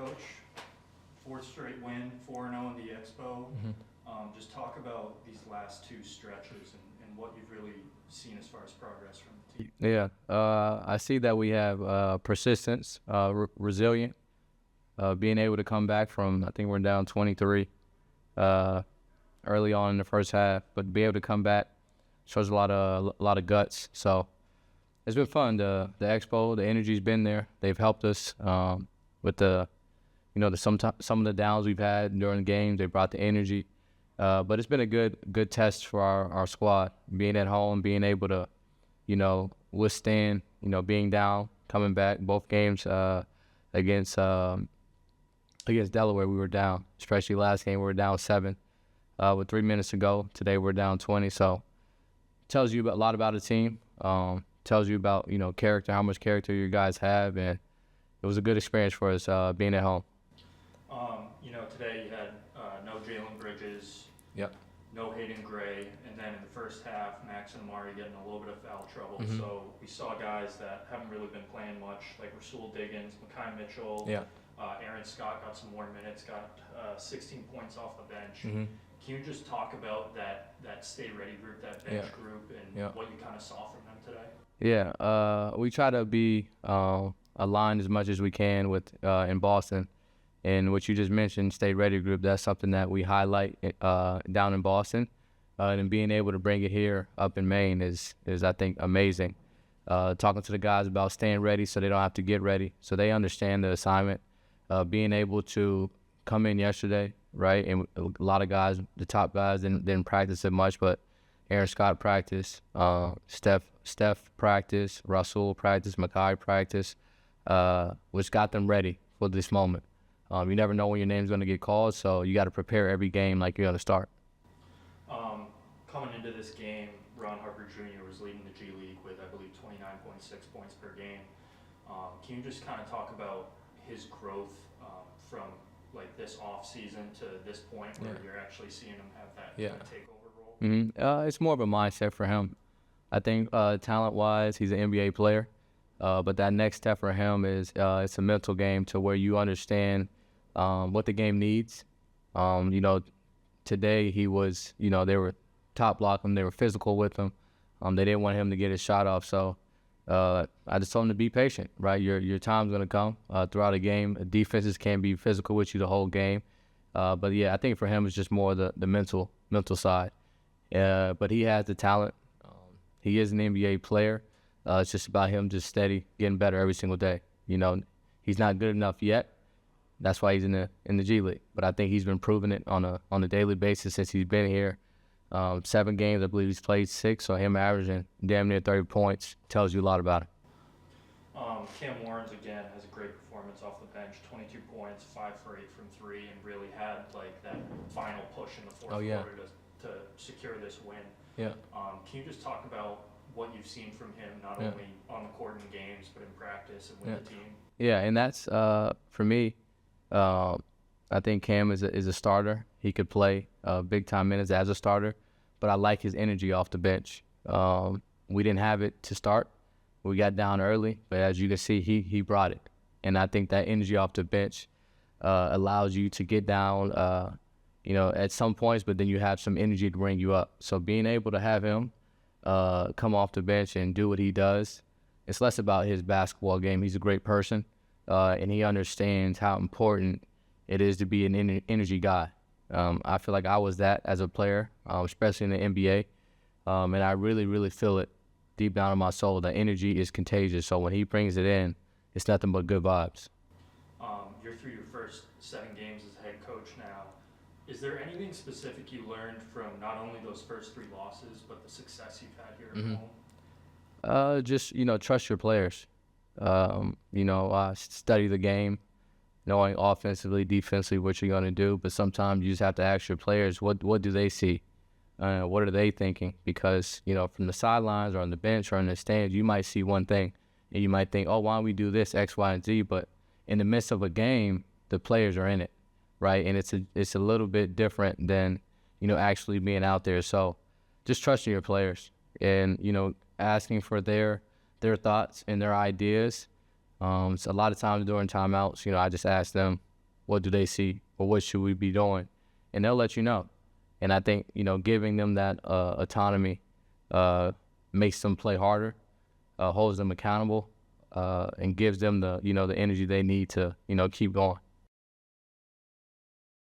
Coach. Fourth straight win, 4-0 in the Expo. Just talk about these last two stretches and what you've really seen as far as progress from the team. Yeah, I see that we have persistence, resilient, being able to come back from, I think we're down 23 early on in the first half, but be able to come back shows a lot of guts. So it's been fun. The Expo, the energy's been there. They've helped us with some of the downs we've had during the games. They brought the energy, but it's been a good test for our squad. Being at home, being able to, withstand, being down, coming back. Both games against Delaware, we were down. Especially last game, we were down 7 with 3 minutes to go. Today, we're down 20. So tells you a lot about the team. Tells you about, character, how much character you guys have. And it was a good experience for us being at home. Today you had no Jalen Bridges, Yep. no Hayden Gray, and then in the first half, Max and Amari getting a little bit of foul trouble. Mhm. So we saw guys that haven't really been playing much, like Rasul Diggins, Makai Mitchell, Yeah. Aaron Scott got some more minutes, got 16 points off the bench. Mhm. Can you just talk about that Stay Ready group, that bench Yeah. group, and Yeah. what you kind of saw from them today? Yeah, we try to be aligned as much as we can with in Boston. And what you just mentioned, Stay Ready Group, that's something that we highlight down in Boston. And being able to bring it here up in Maine is I think, amazing. Talking to the guys about staying ready so they don't have to get ready, so they understand the assignment. Being able to come in yesterday, right, and a lot of guys, the top guys, didn't practice it much, but Aaron Scott practiced, Steph practiced, Rasul practiced, Makai practiced, which got them ready for this moment. You never know when your name's going to get called, so you got to prepare every game like you're going to start. Coming into this game, Ron Harper Jr. was leading the G League with, I believe, 29.6 points per game. Can you just kind of talk about his growth from like this off season to this point where you're actually seeing him have that kind of takeover role? It's more of a mindset for him. I think talent-wise, he's an NBA player, but that next step for him is it's a mental game to where you understand what the game needs. Today he was, they were top blocking, they were physical with him. They didn't want him to get his shot off, so I just told him to be patient, right? Your time's gonna come throughout a game. Defenses can't be physical with you the whole game, but yeah, I think for him it's just more the mental side. But he has the talent. He is an NBA player. It's just about him just steady, getting better every single day. He's not good enough yet. That's why he's in the G League. But I think he's been proving it on a daily basis since he's been here. 7 games, I believe he's played 6, so him averaging damn near 30 points tells you a lot about it. Cam Warrens, again, has a great performance off the bench, 22 points, 5 for 8 from 3, and really had like that final push in the fourth quarter to secure this win. Yeah. Can you just talk about what you've seen from him, not only on the court in games, but in practice and with the team? Yeah, and that's, for me, I think Cam is a starter. He could play big-time minutes as a starter, but I like his energy off the bench. We didn't have it to start. We got down early, but as you can see, he brought it. And I think that energy off the bench allows you to get down, at some points, but then you have some energy to bring you up. So being able to have him come off the bench and do what he does, it's less about his basketball game. He's a great person, and he understands how important it is to be an energy guy. I feel like I was that as a player, especially in the NBA, and I really, really feel it deep down in my soul. The energy is contagious, so when he brings it in, it's nothing but good vibes. You're through your first 7 games as head coach now. Is there anything specific you learned from not only those first 3 losses, but the success you've had here at home? Just, trust your players. Study the game, knowing offensively, defensively what you're going to do. But sometimes you just have to ask your players, what do they see? What are they thinking? Because, from the sidelines or on the bench or in the stands, you might see one thing. And you might think, oh, why don't we do this, X, Y, and Z? But in the midst of a game, the players are in it, right? And it's a little bit different than, actually being out there. So just trusting your players and, asking for their thoughts and their ideas. So a lot of times during timeouts, I just ask them, what do they see, or what should we be doing, and they'll let you know. And I think, giving them that autonomy makes them play harder, holds them accountable, and gives them the energy they need to keep going.